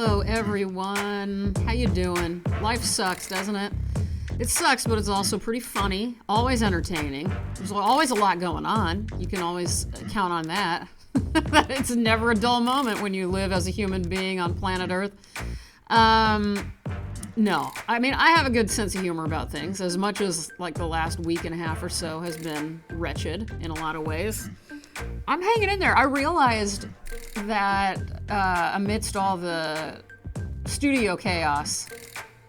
Hello, everyone. How you doing? Life sucks, doesn't it? It sucks, but it's also pretty funny, always entertaining. There's always a lot going on. You can always count on that. It's never a dull moment when you live as a human being on planet Earth. No, I mean, I have a good sense of humor about things, as much as like the last week and a half or so has been wretched in a lot of ways. I'm hanging in there. I realized that amidst all the studio chaos,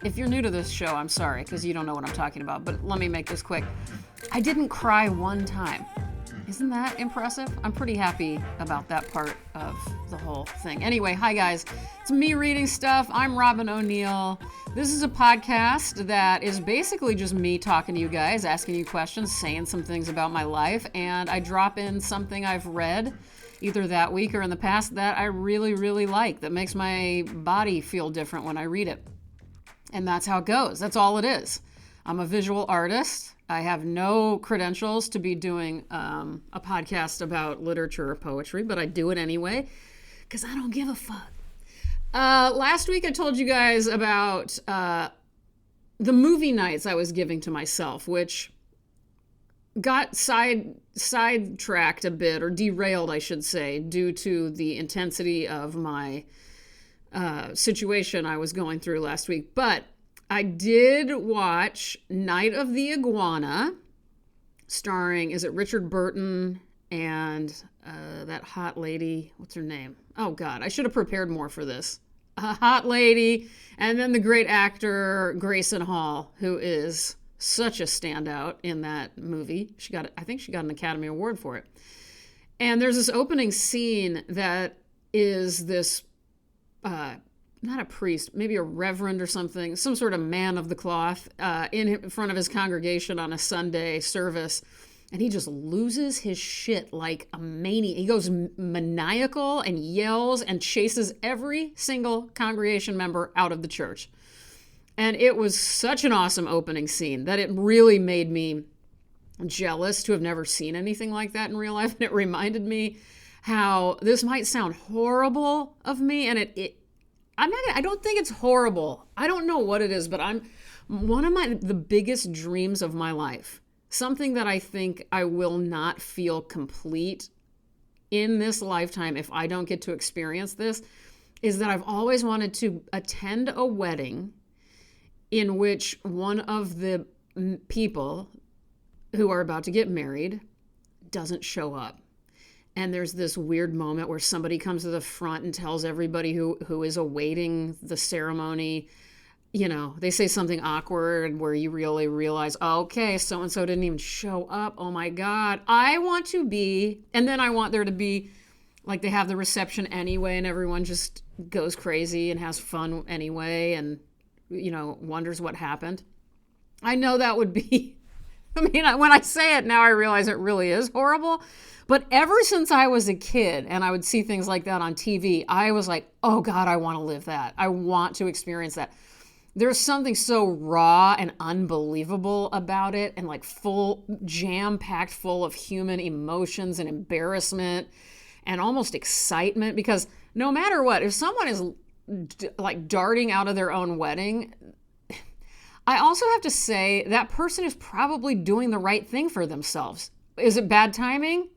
if you're new to this show, I'm sorry, because you don't know what I'm talking about, but let me make this quick. I didn't cry one time. Isn't that impressive? I'm pretty happy about that part of the whole thing. Anyway, hi guys. It's me reading stuff. I'm Robin O'Neill. This is a podcast that is basically just me talking to you guys, asking you questions, saying some things about my life, and I drop in something I've read either that week or in the past that I really, really like, that makes my body feel different when I read it. And that's how it goes. That's all it is. I'm a visual artist. I have no credentials to be doing a podcast about literature or poetry, but I do it anyway because I don't give a fuck. Last week I told you guys about the movie nights I was giving to myself, which got sidetracked a bit, or derailed, I should say, due to the intensity of my situation I was going through last week. But I did watch Night of the Iguana, starring, is it Richard Burton and that hot lady, what's her name? Oh God, I should have prepared more for this. A hot lady, and then the great actor Grayson Hall, who is such a standout in that movie. I think she got an Academy Award for it. And there's this opening scene that is this not a priest, maybe a reverend or something, some sort of man of the cloth in front of his congregation on a Sunday service. And he just loses his shit like a maniac. He goes maniacal and yells and chases every single congregation member out of the church. And it was such an awesome opening scene that it really made me jealous to have never seen anything like that in real life. And it reminded me how this might sound horrible of me, and I don't think it's horrible. I don't know what it is, but one of the biggest dreams of my life, something that I think I will not feel complete in this lifetime if I don't get to experience this, is that I've always wanted to attend a wedding in which one of the people who are about to get married doesn't show up. And there's this weird moment where somebody comes to the front and tells everybody who is awaiting the ceremony, you know, they say something awkward where you really realize, okay, so-and-so didn't even show up. Oh my God. I want to be, and then I want there to be, like, they have the reception anyway and everyone just goes crazy and has fun anyway and, you know, wonders what happened. I know that would be, I mean, when I say it now, I realize it really is horrible. But ever since I was a kid and I would see things like that on TV, I was like, oh God, I want to live that. I want to experience that. There's something so raw and unbelievable about it, and like jam-packed full of human emotions and embarrassment and almost excitement, because no matter what, if someone is like darting out of their own wedding, I also have to say that person is probably doing the right thing for themselves. Is it bad timing?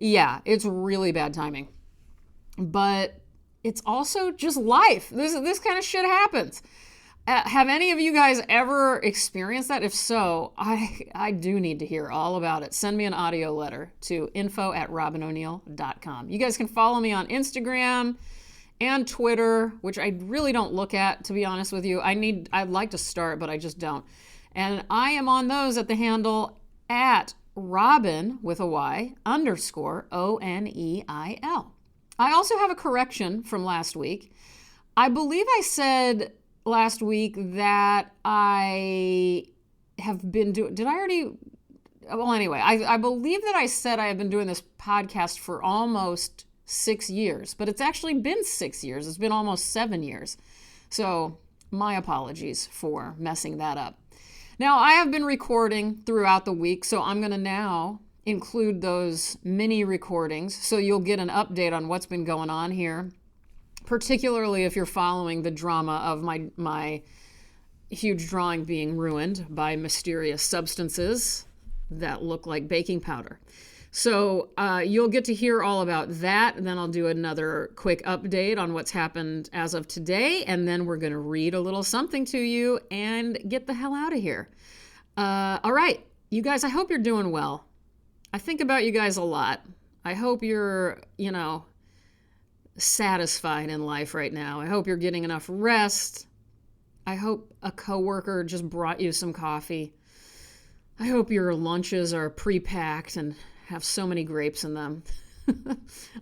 Yeah, it's really bad timing. But it's also just life. This kind of shit happens. Have any of you guys ever experienced that? If so, I do need to hear all about it. Send me an audio letter to info@robinoneal.com. You guys can follow me on Instagram and Twitter, which I really don't look at, to be honest with you. I'd like to start, but I just don't. And I am on those at the handle @Robin with a Y _ONEIL. I also have a correction from last week. I believe I said last week that I have been doing, did I already? Well, anyway, I believe that I said I have been doing this podcast for almost 6 years, but it's actually been 6 years. It's been almost 7 years. So my apologies for messing that up. Now, I have been recording throughout the week, so I'm going to now include those mini recordings so you'll get an update on what's been going on here particularly if you're following the drama of my huge drawing being ruined by mysterious substances that look like baking powder. So you'll get to hear all about that, and then I'll do another quick update on what's happened as of today, and then we're going to read a little something to you and get the hell out of here. All right, you guys, I hope you're doing well. I think about you guys a lot. I hope you're, satisfied in life right now. I hope you're getting enough rest. I hope a coworker just brought you some coffee. I hope your lunches are pre-packed and have so many grapes in them.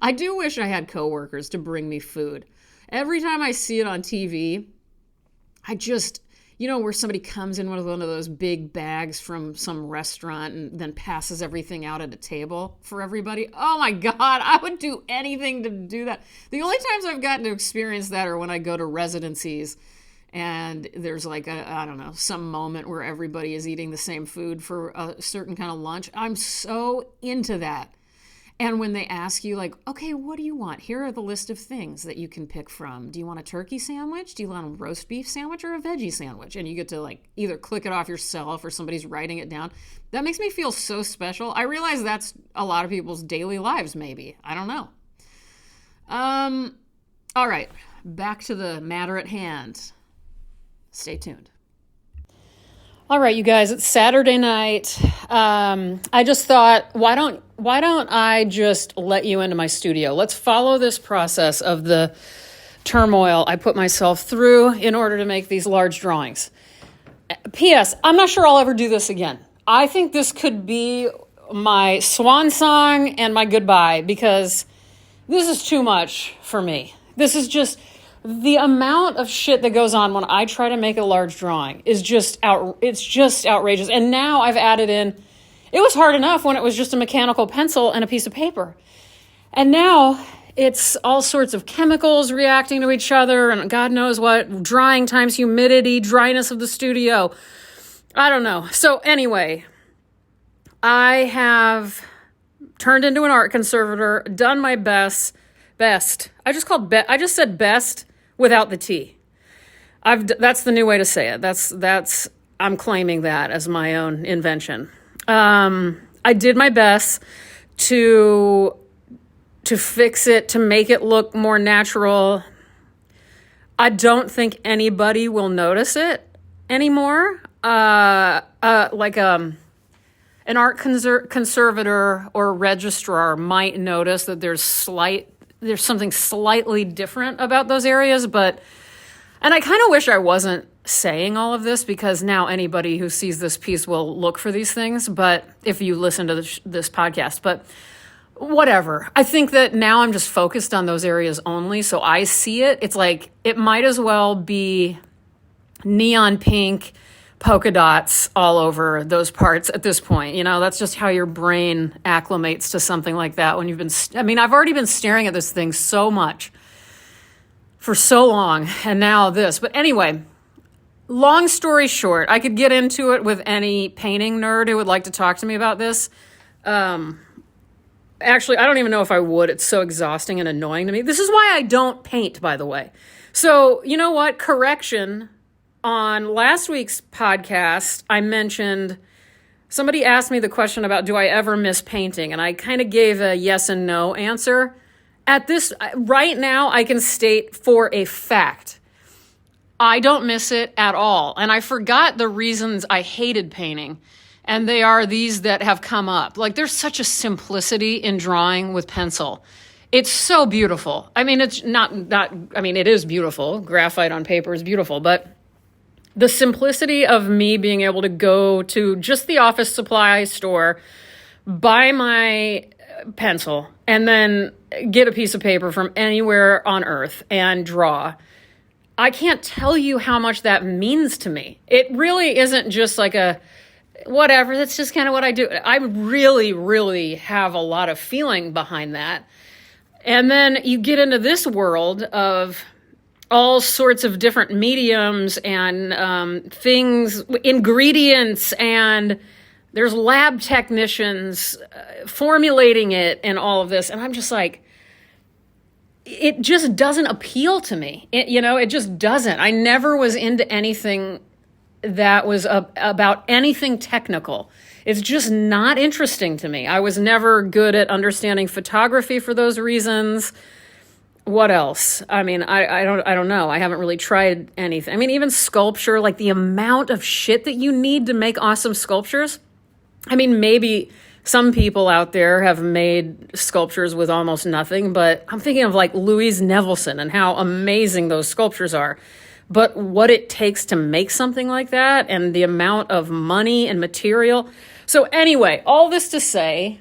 I do wish I had coworkers to bring me food. Every time I see it on TV, I just, where somebody comes in with one of those big bags from some restaurant and then passes everything out at a table for everybody. Oh my God, I would do anything to do that. The only times I've gotten to experience that are when I go to residencies and there's like some moment where everybody is eating the same food for a certain kind of lunch. I'm so into that. And when they ask you like, okay, what do you want? Here are the list of things that you can pick from. Do you want a turkey sandwich? Do you want a roast beef sandwich or a veggie sandwich? And you get to like either click it off yourself or somebody's writing it down. That makes me feel so special. I realize that's a lot of people's daily lives, maybe. I don't know. All right, back to the matter at hand. Stay tuned. All right, you guys, it's Saturday night. I just thought, why don't I just let you into my studio? Let's follow this process of the turmoil I put myself through in order to make these large drawings. P.S. I'm not sure I'll ever do this again. I think this could be my swan song and my goodbye because this is too much for me. This is just... The amount of shit that goes on when I try to make a large drawing is just outrageous. And now I've added in, it was hard enough when it was just a mechanical pencil and a piece of paper. And now it's all sorts of chemicals reacting to each other and God knows what, drying times humidity, dryness of the studio. I don't know. So anyway, I have turned into an art conservator, done my best. I just said best without the T. That's the new way to say it. I'm claiming that as my own invention. I did my best to fix it, to make it look more natural. I don't think anybody will notice it anymore. An art conservator or registrar might notice that there's something slightly different about those areas, and I kind of wish I wasn't saying all of this because now anybody who sees this piece will look for these things, but if you listen to this podcast, but whatever. I think that now I'm just focused on those areas only, so I see it. It's like, it might as well be neon pink polka dots all over those parts at this point. That's just how your brain acclimates to something like that when I've already been staring at this thing so much for so long, and now this. But anyway, long story short, I could get into it with any painting nerd who would like to talk to me about this. Actually, I don't even know if I would. It's so exhausting and annoying to me. This is why I don't paint, by the way. So, you know what? Correction. On last week's podcast, I mentioned, somebody asked me the question about, do I ever miss painting? And I kind of gave a yes and no answer. Right now, I can state for a fact, I don't miss it at all. And I forgot the reasons I hated painting. And they are these that have come up. Like, there's such a simplicity in drawing with pencil. It's so beautiful. It is beautiful. Graphite on paper is beautiful, but the simplicity of me being able to go to just the office supply store, buy my pencil, and then get a piece of paper from anywhere on earth and draw. I can't tell you how much that means to me. It really isn't just like a whatever, that's just kind of what I do. I really, really have a lot of feeling behind that. And then you get into this world of all sorts of different mediums and things, ingredients, and there's lab technicians formulating it and all of this. And I'm just like, it just doesn't appeal to me. It just doesn't. I never was into anything that was about anything technical. It's just not interesting to me. I was never good at understanding photography for those reasons. What else? I mean, I don't know. I haven't really tried anything. I mean, even sculpture, like the amount of shit that you need to make awesome sculptures. I mean, maybe some people out there have made sculptures with almost nothing, but I'm thinking of like Louise Nevelson and how amazing those sculptures are. But what it takes to make something like that and the amount of money and material. So anyway, all this to say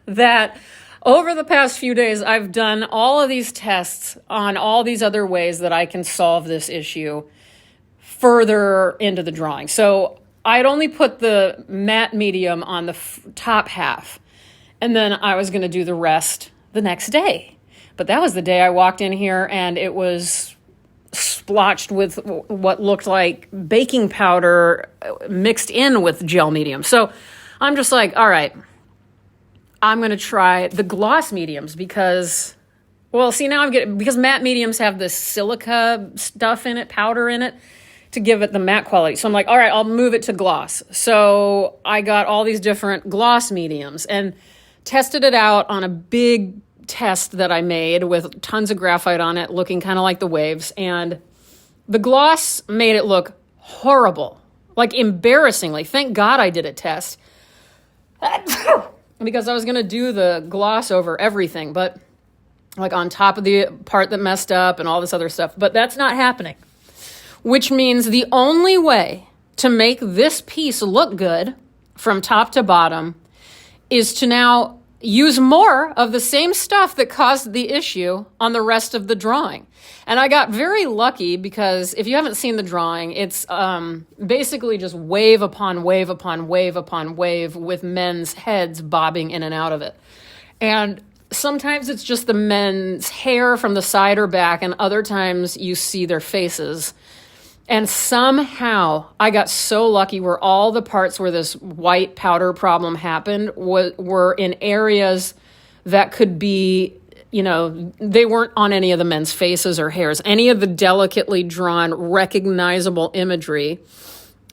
that over the past few days, I've done all of these tests on all these other ways that I can solve this issue further into the drawing. So I'd only put the matte medium on the top half, and then I was going to do the rest the next day. But that was the day I walked in here, and it was splotched with what looked like baking powder mixed in with gel medium. So I'm just like, all right, I'm going to try the gloss mediums because, well, see, now because matte mediums have this silica stuff in it, powder in it, to give it the matte quality. So I'm like, all right, I'll move it to gloss. So I got all these different gloss mediums and tested it out on a big test that I made with tons of graphite on it, looking kind of like the waves. And the gloss made it look horrible, like embarrassingly. Thank God I did a test. Because I was going to do the gloss over everything, but like on top of the part that messed up and all this other stuff. But that's not happening, which means the only way to make this piece look good from top to bottom is to now use more of the same stuff that caused the issue on the rest of the drawing. And I got very lucky because if you haven't seen the drawing, it's basically just wave upon wave upon wave upon wave with men's heads bobbing in and out of it. And sometimes it's just the men's hair from the side or back, and other times you see their faces. And somehow I got so lucky where all the parts where this white powder problem happened were in areas that could be, they weren't on any of the men's faces or hairs. Any of the delicately drawn, recognizable imagery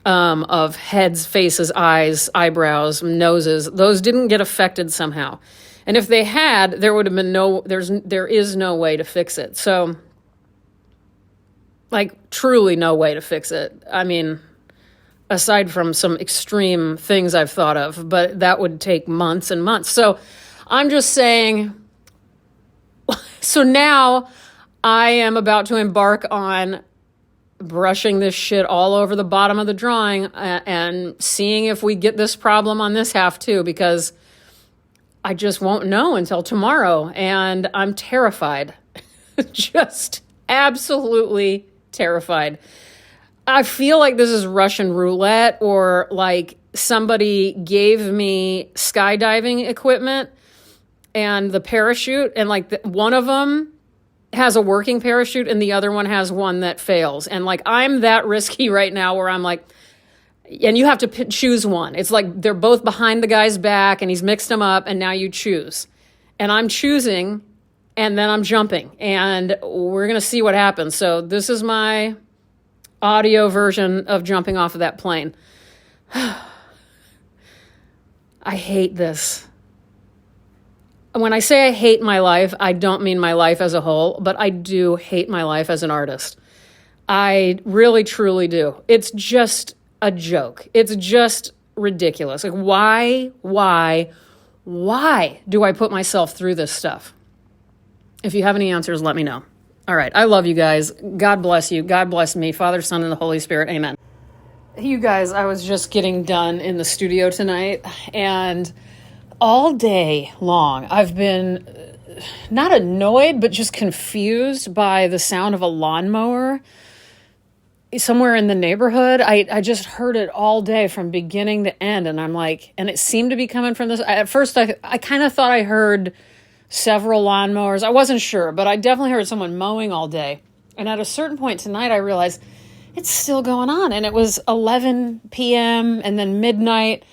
of heads, faces, eyes, eyebrows, noses, those didn't get affected somehow. And if they had, there would have been there is no way to fix it. So, like, truly no way to fix it. I mean, aside from some extreme things I've thought of, but that would take months and months. So I'm just saying, so now I am about to embark on brushing this shit all over the bottom of the drawing and seeing if we get this problem on this half too, because I just won't know until tomorrow. And I'm terrified, just absolutely terrified. I feel like this is Russian roulette, or like somebody gave me skydiving equipment and the parachute, and like one of them has a working parachute and the other one has one that fails. And like, I'm that risky right now where I'm like, and you have to choose one. It's like they're both behind the guy's back and he's mixed them up, and now you choose. And I'm choosing, and then I'm jumping, and we're going to see what happens. So this is my audio version of jumping off of that plane. I hate this. When I say I hate my life, I don't mean my life as a whole, but I do hate my life as an artist. I really, truly do. It's just a joke. It's just ridiculous. Like, why do I put myself through this stuff? If you have any answers, let me know. All right. I love you guys. God bless you. God bless me. Father, Son, and the Holy Spirit. Amen. You guys, I was just getting done in the studio tonight, and all day long, I've been not annoyed, but just confused by the sound of a lawnmower somewhere in the neighborhood. I just heard it all day from beginning to end, and I'm like, and it seemed to be coming from this. At first, I kind of thought I heard several lawnmowers. I wasn't sure, but I definitely heard someone mowing all day. And at a certain point tonight, I realized it's still going on. And it was 11 p.m. and then midnight.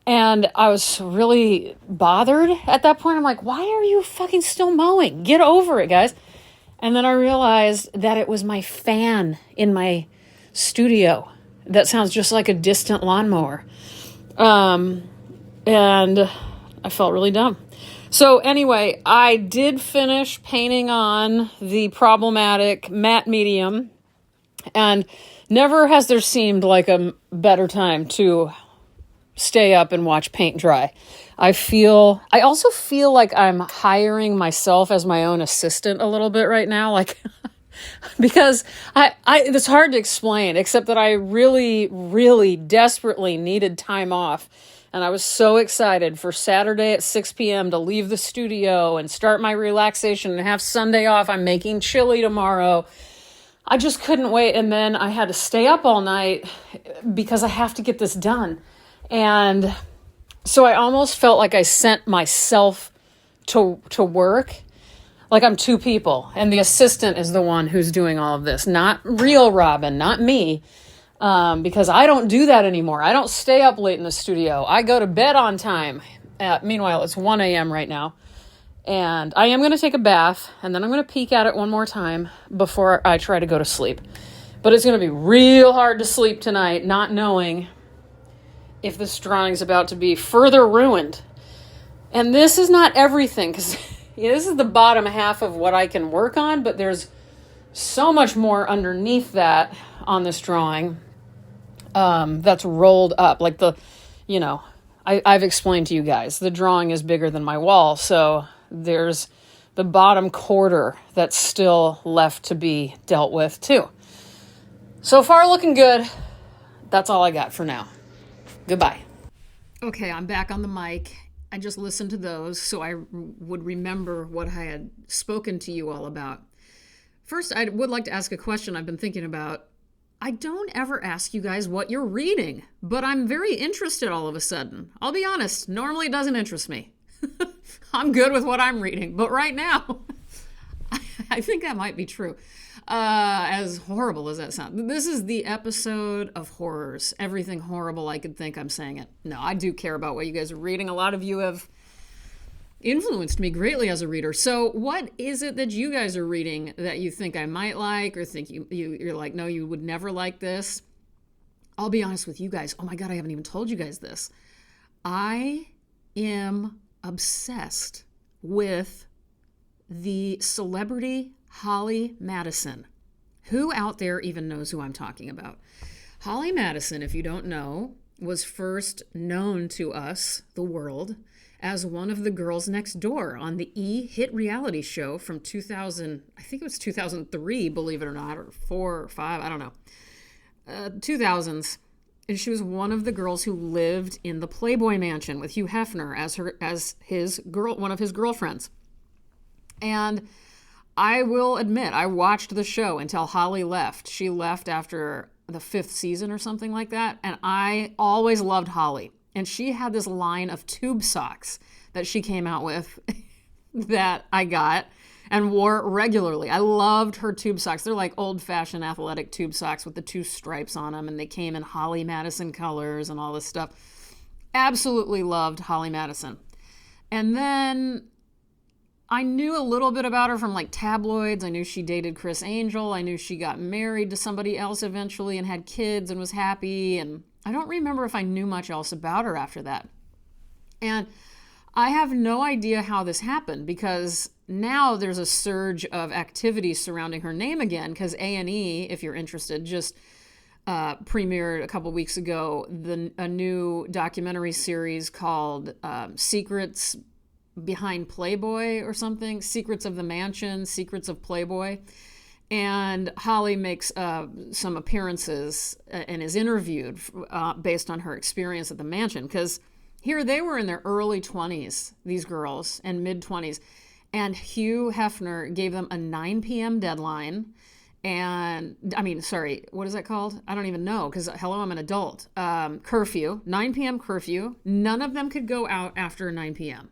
And I was really bothered at that point. I'm like, why are you fucking still mowing? Get over it, guys. And then I realized that it was my fan in my studio that sounds just like a distant lawnmower. And I felt really dumb. So anyway, I did finish painting on the problematic matte medium, and never has there seemed like a better time to stay up and watch paint dry. I also feel like I'm hiring myself as my own assistant a little bit right now, like because it's hard to explain, except that I really, really desperately needed time off. And I was so excited for Saturday at 6 p.m. to leave the studio and start my relaxation and have Sunday off. I'm making chili tomorrow. I just couldn't wait. And then I had to stay up all night because I have to get this done. And so I almost felt like I sent myself to work. Like I'm two people. And the assistant is the one who's doing all of this. Not real Robin, not me. Because I don't do that anymore. I don't stay up late in the studio. I go to bed on time. Meanwhile, it's 1 a.m. right now. And I am going to take a bath, and then I'm going to peek at it one more time before I try to go to sleep. But it's going to be real hard to sleep tonight, not knowing if this drawing's about to be further ruined. And this is not everything, because this is the bottom half of what I can work on, but there's so much more underneath that on this drawing. That's rolled up. Like I've explained to you guys, the drawing is bigger than my wall. So there's the bottom quarter that's still left to be dealt with too. So far looking good. That's all I got for now. Goodbye. Okay, I'm back on the mic. I just listened to those so I would remember what I had spoken to you all about. First, I would like to ask a question I've been thinking about. I don't ever ask you guys what you're reading, but I'm very interested all of a sudden. I'll be honest, normally it doesn't interest me. I'm good with what I'm reading, but right now, I think that might be true. As horrible as that sounds. This is the episode of horrors. Everything horrible I could think, I'm saying it. No, I do care about what you guys are reading. A lot of you have influenced me greatly as a reader. So what is it that you guys are reading that you think I might like, or think you're like, no, you would never like this? I'll be honest with you guys. Oh my God, I haven't even told you guys this. I am obsessed with the celebrity Holly Madison. Who out there even knows who I'm talking about? Holly Madison, if you don't know, was first known to us, the world, as one of the girls next door on the E! Hit reality show from 2000, I think it was 2003, believe it or not, or 4 or 5, I don't know. 2000s. And she was one of the girls who lived in the Playboy Mansion with Hugh Hefner one of his girlfriends. And I will admit, I watched the show until Holly left. She left after the 5th season or something like that. And I always loved Holly. And she had this line of tube socks that she came out with that I got and wore regularly. I loved her tube socks. They're like old-fashioned athletic tube socks with the 2 stripes on them, and they came in Holly Madison colors and all this stuff. Absolutely loved Holly Madison. And then I knew a little bit about her from like tabloids. I knew she dated Chris Angel. I knew she got married to somebody else eventually and had kids and was happy. And I don't remember if I knew much else about her after that. And I have no idea how this happened, because now there's a surge of activity surrounding her name again, because A&E, if you're interested, just premiered a couple weeks ago a new documentary series called Secrets Behind Playboy or something, Secrets of the Mansion, Secrets of Playboy. And Holly makes some appearances and is interviewed based on her experience at the mansion, because here they were in their early 20s, these girls, and mid-20s, and Hugh Hefner gave them a 9 p.m. deadline, and, what is that called? I don't even know, because, hello, I'm an adult. Curfew, 9 p.m. curfew. None of them could go out after 9 p.m.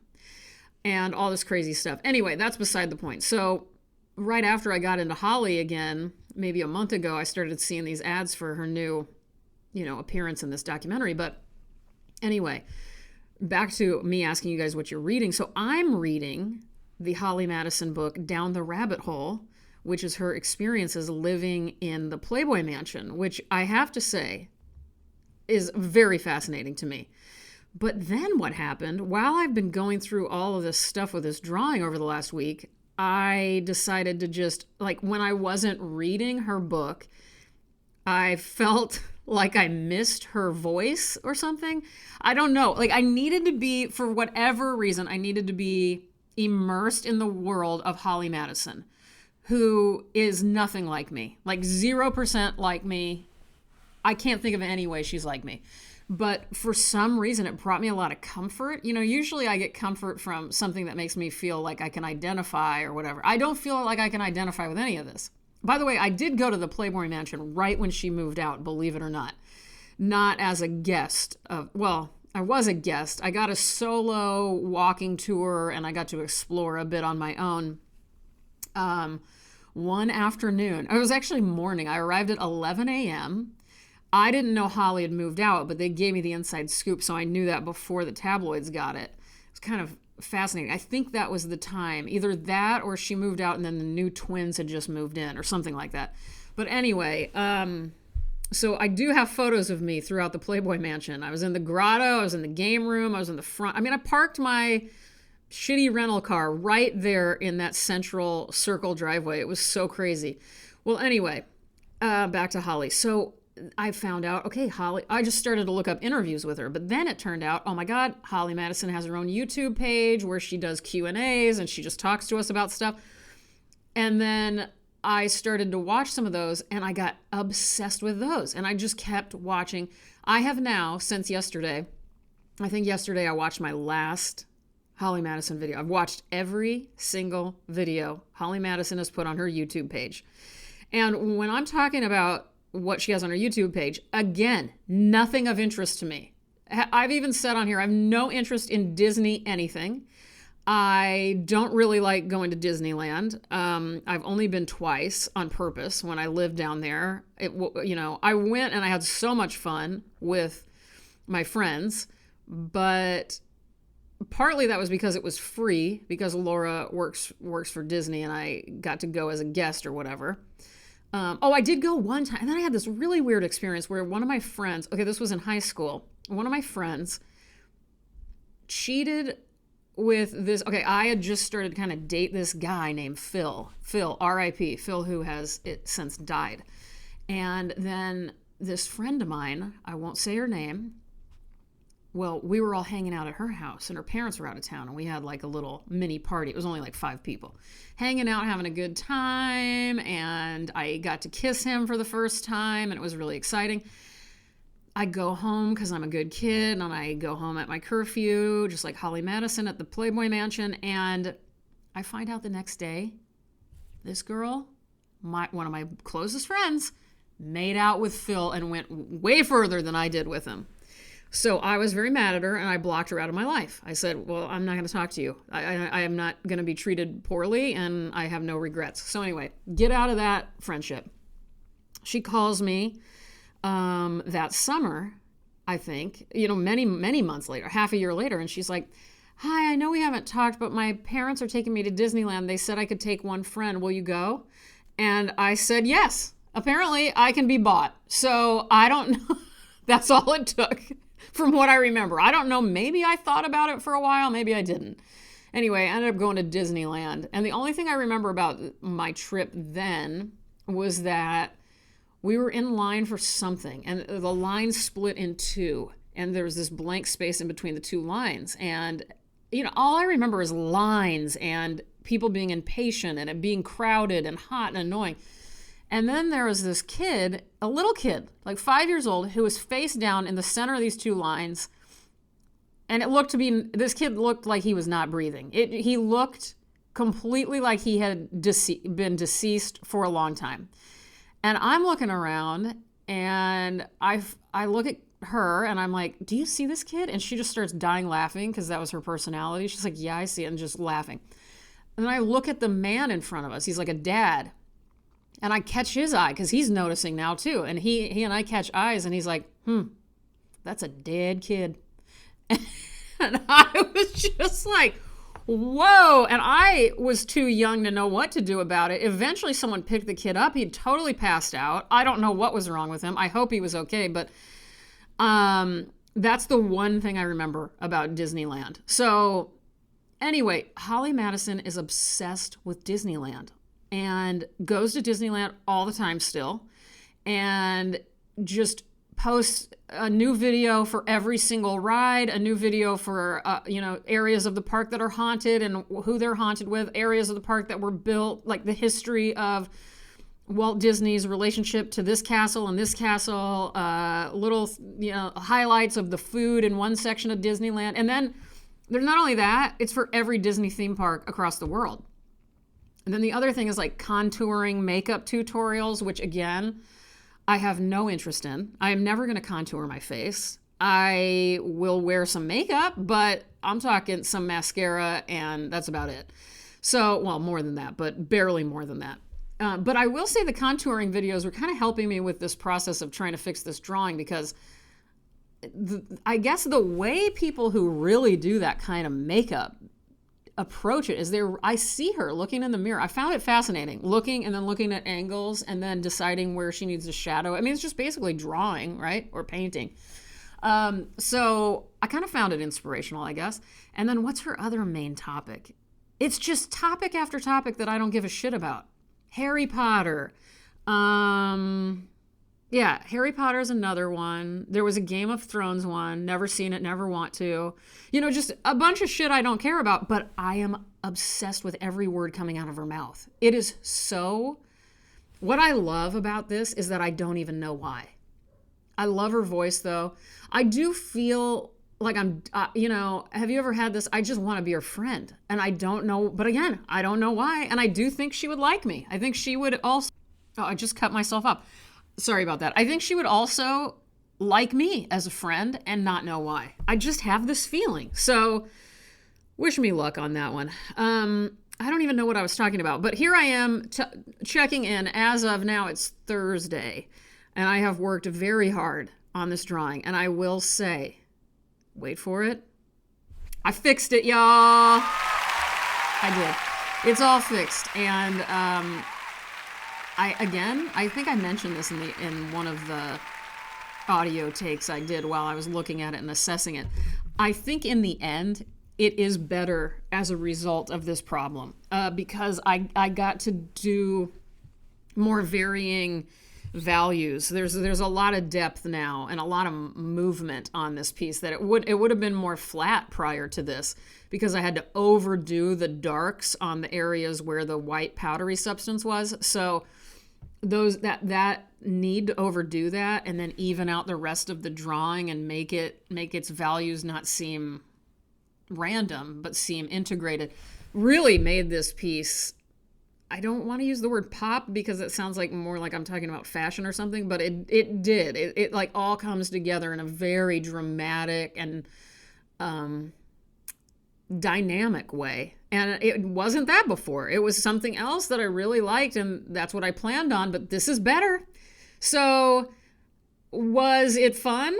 And all this crazy stuff. Anyway, that's beside the point. So right after I got into Holly again, maybe a month ago, I started seeing these ads for her new, appearance in this documentary. But anyway, back to me asking you guys what you're reading. So I'm reading the Holly Madison book, Down the Rabbit Hole, which is her experiences living in the Playboy Mansion, which I have to say is very fascinating to me. But then what happened, while I've been going through all of this stuff with this drawing over the last week, I decided to just, like, when I wasn't reading her book, I felt like I missed her voice or something. I don't know. Like, I needed to be, for whatever reason, I needed to be immersed in the world of Holly Madison, who is nothing like me, like 0% like me. I can't think of any way she's like me. But for some reason, it brought me a lot of comfort. You know, usually I get comfort from something that makes me feel like I can identify or whatever. I don't feel like I can identify with any of this. By the way, I did go to the Playboy Mansion right when she moved out, believe it or not. Not as a guest. Well, I was a guest. I got a solo walking tour, and I got to explore a bit on my own. One afternoon, it was actually morning. I arrived at 11 a.m., I didn't know Holly had moved out, but they gave me the inside scoop, so I knew that before the tabloids got it. It was kind of fascinating. I think that was the time. Either that or she moved out and then the new twins had just moved in or something like that. But anyway, so I do have photos of me throughout the Playboy Mansion. I was in the grotto, I was in the game room, I was in the front. I mean, I parked my shitty rental car right there in that central circle driveway. It was so crazy. Well, anyway, back to Holly. So I found out, okay, Holly, I just started to look up interviews with her, but then it turned out, oh my God, Holly Madison has her own YouTube page where she does Q&As and she just talks to us about stuff. And then I started to watch some of those and I got obsessed with those and I just kept watching. I have now, since yesterday, I think yesterday I watched my last Holly Madison video. I've watched every single video Holly Madison has put on her YouTube page. And when I'm talking about what she has on her YouTube page, again, nothing of interest to me. I've even said on here, I have no interest in Disney anything. I don't really like going to Disneyland. I've only been twice on purpose when I lived down there. I went and I had so much fun with my friends, but partly that was because it was free, because Laura works for Disney and I got to go as a guest or whatever. I did go one time, and then I had this really weird experience where one of my friends, okay, this was in high school, one of my friends cheated with this, okay, I had just started to kind of date this guy named Phil, R.I.P., Phil, who has since died. And then this friend of mine, I won't say her name, well, we were all hanging out at her house, and her parents were out of town, and we had like a little mini party. It was only like 5 people. Hanging out, having a good time, and I got to kiss him for the first time, and it was really exciting. I go home because I'm a good kid, and I go home at my curfew, just like Holly Madison at the Playboy Mansion, and I find out the next day, this girl, one of my closest friends, made out with Phil and went way further than I did with him. So I was very mad at her, and I blocked her out of my life. I said, well, I'm not going to talk to you. I am not going to be treated poorly, and I have no regrets. So anyway, get out of that friendship. She calls me that summer, I think, many, many months later, half a year later, and she's like, hi, I know we haven't talked, but my parents are taking me to Disneyland. They said I could take one friend. Will you go? And I said, yes. Apparently, I can be bought. So I don't know. That's all it took. From what I remember. I don't know, maybe I thought about it for a while, maybe I didn't. Anyway, I ended up going to Disneyland. And the only thing I remember about my trip then was that we were in line for something, and the line split in two, and there was this blank space in between the two lines. And, all I remember is lines and people being impatient and it being crowded and hot and annoying. And then there was this kid, a little kid, like 5 years old, who was face down in the center of these two lines. And this kid looked like he was not breathing. He looked completely like he had been deceased for a long time. And I'm looking around and I look at her and I'm like, do you see this kid? And she just starts dying laughing because that was her personality. She's like, yeah, I see it, and just laughing. And then I look at the man in front of us. He's like a dad. And I catch his eye because he's noticing now too. And he and I catch eyes and he's like, that's a dead kid. And I was just like, whoa. And I was too young to know what to do about it. Eventually someone picked the kid up. He'd totally passed out. I don't know what was wrong with him. I hope he was okay. But that's the one thing I remember about Disneyland. So anyway, Holly Madison is obsessed with Disneyland and goes to Disneyland all the time still, and just posts a new video for every single ride, a new video for areas of the park that are haunted and who they're haunted with, areas of the park that were built, like the history of Walt Disney's relationship to this castle and this castle, little highlights of the food in one section of Disneyland. And then there's not only that, it's for every Disney theme park across the world. And then the other thing is like contouring makeup tutorials, which again, I have no interest in. I am never going to contour my face. I will wear some makeup, but I'm talking some mascara and that's about it. So, well, more than that, but barely more than that. But I will say the contouring videos were kind of helping me with this process of trying to fix this drawing, because I guess the way people who really do that kind of makeup approach it is I see her looking in the mirror. I found it fascinating, looking and then looking at angles and then deciding where she needs to shadow. I mean, it's just basically drawing, right? Or painting. So I kind of found it inspirational, I guess. And then what's her other main topic? It's just topic after topic that I don't give a shit about. Harry Potter. Yeah, Harry Potter is another one. There was a Game of Thrones one. Never seen it, never want to. Just a bunch of shit I don't care about, but I am obsessed with every word coming out of her mouth. It is so... What I love about this is that I don't even know why. I love her voice, though. I do feel like I'm, have you ever had this? I just want to be her friend. And I don't know, but again, I don't know why. And I do think she would like me. I think she would also... Oh, I just cut myself up. Sorry about that. I think she would also like me as a friend and not know why. I just have this feeling. So wish me luck on that one. I don't even know what I was talking about, but here I am checking in. As of now, it's Thursday, and I have worked very hard on this drawing. And I will say, wait for it, I fixed it, y'all. I did. It's all fixed. And I think I mentioned this in one of the audio takes I did while I was looking at it and assessing it. I think in the end, it is better as a result of this problem, because I got to do more varying values. There's a lot of depth now and a lot of movement on this piece that it would have been more flat prior to this, because I had to overdo the darks on the areas where the white powdery substance was. So that need to overdo that and then even out the rest of the drawing and make its values not seem random but seem integrated really made this piece, I don't want to use the word pop because it sounds like more like I'm talking about fashion or something, but it like all comes together in a very dramatic and dynamic way. And it wasn't that before. It was something else that I really liked, and that's what I planned on, but this is better. So, was it fun?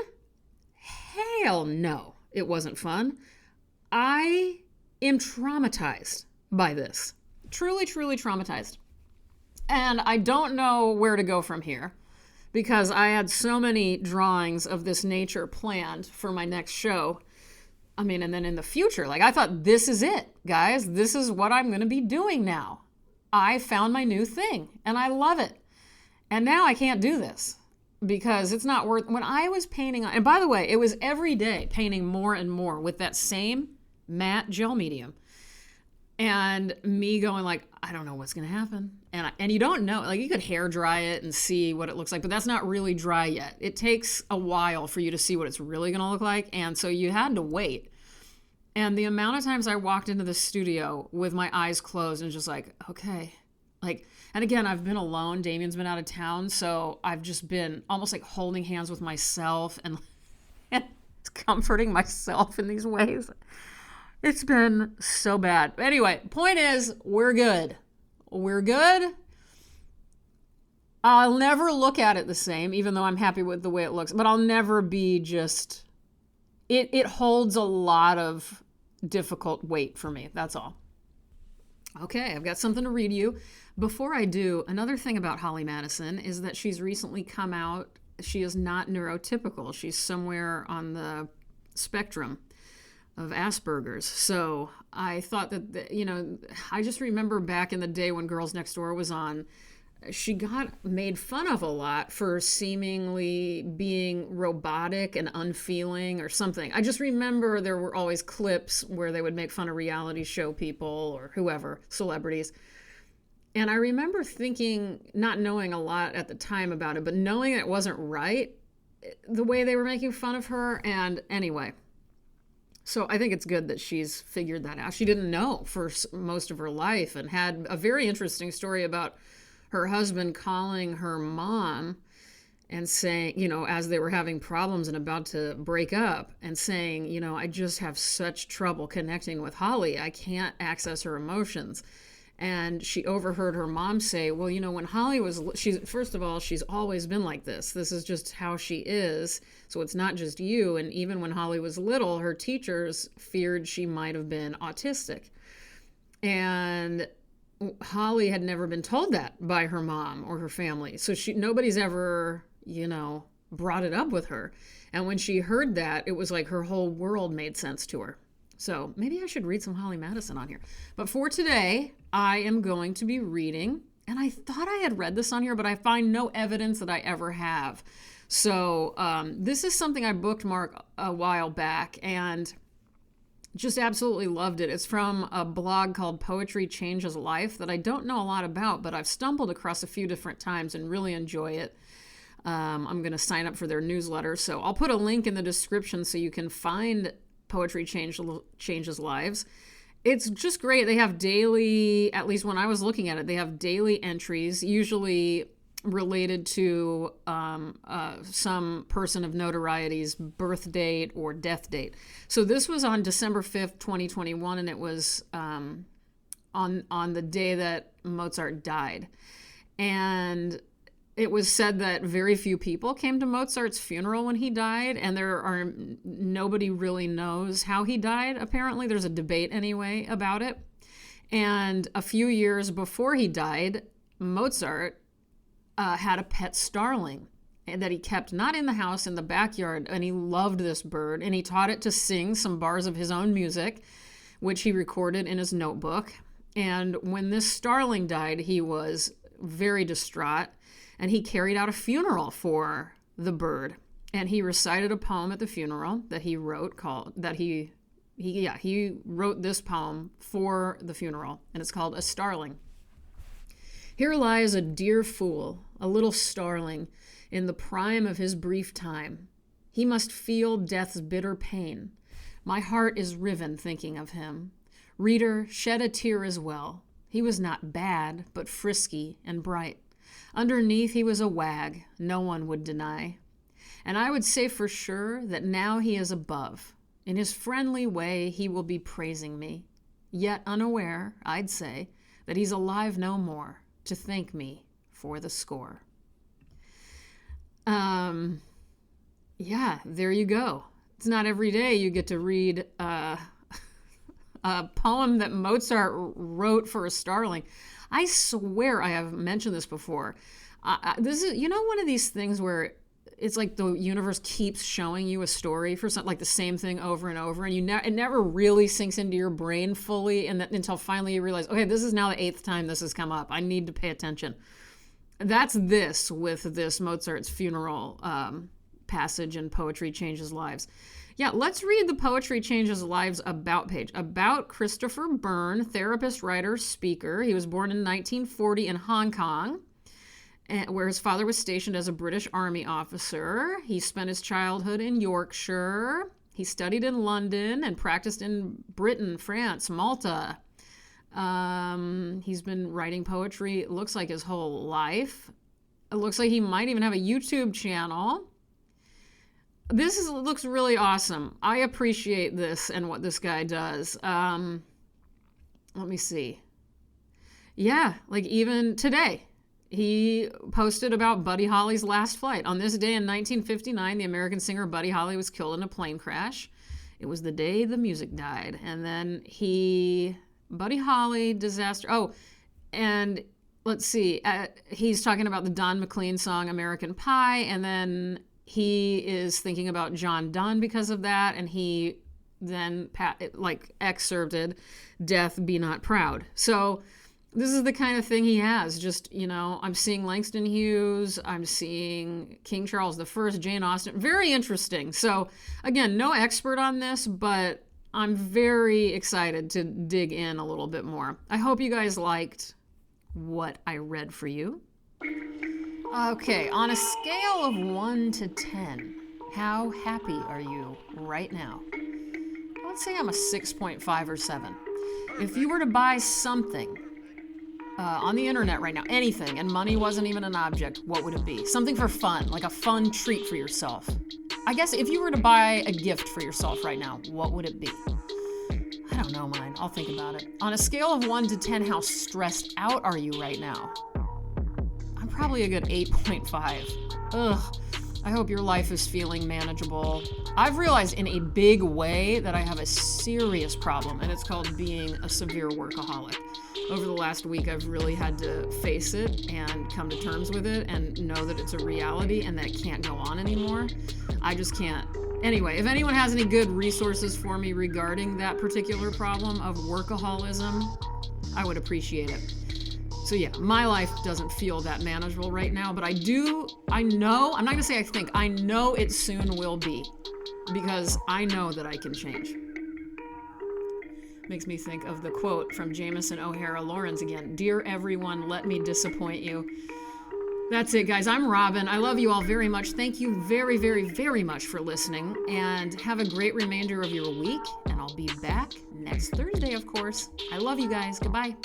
Hell no, it wasn't fun. I am traumatized by this. Truly, truly traumatized. And I don't know where to go from here, because I had so many drawings of this nature planned for my next show. I mean, and then in the future, like I thought, this is it, guys. This is what I'm going to be doing now. I found my new thing and I love it. And now I can't do this because it's not worth, when I was painting, and by the way, it was every day painting more and more with that same matte gel medium. And me going like, I don't know what's going to happen. And you don't know, like you could hair dry it and see what it looks like, but that's not really dry yet. It takes a while for you to see what it's really going to look like. And so you had to wait. And the amount of times I walked into the studio with my eyes closed and just like, okay, like, and again, I've been alone. Damien's been out of town. So I've just been almost like holding hands with myself and comforting myself in these ways. It's been so bad. Anyway, point is, we're good. We're good. I'll never look at it the same, even though I'm happy with the way it looks. But I'll never be just it holds a lot of difficult weight for me. That's all. Okay, I've got something to read you. Before I do, another thing about Holly Madison is that she's recently come out. She is not neurotypical. She's somewhere on the spectrum of Asperger's. So I thought that, I just remember back in the day when Girls Next Door was on, she got made fun of a lot for seemingly being robotic and unfeeling or something. I just remember there were always clips where they would make fun of reality show people or whoever, celebrities. And I remember thinking, not knowing a lot at the time about it, but knowing it wasn't right, the way they were making fun of her. And anyway, so I think it's good that she's figured that out. She didn't know for most of her life and had a very interesting story about her husband calling her mom and saying, as they were having problems and about to break up, and saying, I just have such trouble connecting with Holly. I can't access her emotions. And she overheard her mom say, well, when Holly first of all, she's always been like this. This is just how she is. So it's not just you. And even when Holly was little, her teachers feared she might have been autistic. And Holly had never been told that by her mom or her family. So nobody's ever, brought it up with her. And when she heard that, it was like her whole world made sense to her. So maybe I should read some Holly Madison on here. But for today, I am going to be reading, and I thought I had read this on here, but I find no evidence that I ever have. So this is something I bookmarked a while back and just absolutely loved it. It's from a blog called Poetry Changes Life that I don't know a lot about, but I've stumbled across a few different times and really enjoy it. I'm going to sign up for their newsletter, so I'll put a link in the description so you can find Poetry Changes Lives. It's just great. They have daily, at least when I was looking at it, they have daily entries, usually related to some person of notoriety's birth date or death date. So this was on December 5th, 2021, and it was on the day that Mozart died. And it was said that very few people came to Mozart's funeral when he died, and nobody really knows how he died, apparently. There's a debate anyway about it. And a few years before he died, Mozart had a pet starling that he kept not in the house, in the backyard, and he loved this bird, and he taught it to sing some bars of his own music, which he recorded in his notebook. And when this starling died, he was very distraught, and he carried out a funeral for the bird. And he recited a poem at the funeral that he wrote he wrote this poem for the funeral, and it's called A Starling. Here lies a dear fool, a little starling, in the prime of his brief time. He must feel death's bitter pain. My heart is riven thinking of him. Reader, shed a tear as well. He was not bad, but frisky and bright. Underneath he was a wag, no one would deny. And I would say for sure that now he is above. In his friendly way he will be praising me. Yet unaware, I'd say, that he's alive no more to thank me for the score. Yeah, there you go. It's not every day you get to read a poem that Mozart wrote for a starling. I swear I have mentioned this before. This is, one of these things where it's like the universe keeps showing you a story for something, like the same thing over and over, and it never really sinks into your brain fully, and until finally you realize, okay, this is now the 8th time this has come up. I need to pay attention. That's this with this Mozart's funeral passage in Poetry Changes Lives. Yeah, let's read the Poetry Changes Lives about page. About Christopher Byrne, therapist, writer, speaker. He was born in 1940 in Hong Kong, where his father was stationed as a British Army officer. He spent his childhood in Yorkshire. He studied in London and practiced in Britain, France, Malta. He's been writing poetry, it looks like, his whole life. It looks like he might even have a YouTube channel. This looks really awesome. I appreciate this and what this guy does. Let me see. Yeah, like even today, he posted about Buddy Holly's last flight. On this day in 1959, the American singer Buddy Holly was killed in a plane crash. It was the day the music died. And then Buddy Holly disaster. Oh, and let's see. He's talking about the Don McLean song American Pie, and then he is thinking about John Donne because of that, and he then excerpted Death Be Not Proud. So this is the kind of thing he has. Just, I'm seeing Langston Hughes, I'm seeing King Charles I, Jane Austen. Very interesting. So again, no expert on this, but I'm very excited to dig in a little bit more. I hope you guys liked what I read for you. Okay, on a scale of 1 to 10, how happy are you right now? Let's say I'm a 6.5 or 7. If you were to buy something on the internet right now, anything, and money wasn't even an object, what would it be? Something for fun, like a fun treat for yourself. I guess if you were to buy a gift for yourself right now, what would it be? I don't know mine. I'll think about it. On a scale of 1 to 10, how stressed out are you right now? I'm probably a good 8.5. Ugh. I hope your life is feeling manageable. I've realized in a big way that I have a serious problem, and it's called being a severe workaholic. Over the last week, I've really had to face it and come to terms with it and know that it's a reality and that it can't go on anymore. I just can't. Anyway, if anyone has any good resources for me regarding that particular problem of workaholism, I would appreciate it. So yeah, my life doesn't feel that manageable right now, but I know, I'm not going to say I think, I know it soon will be, because I know that I can change. Makes me think of the quote from Jameson O'Hara Lawrence again, "Dear everyone, let me disappoint you." That's it, guys. I'm Robin. I love you all very much. Thank you very, very, very much for listening, and have a great remainder of your week, and I'll be back next Thursday, of course. I love you guys. Goodbye.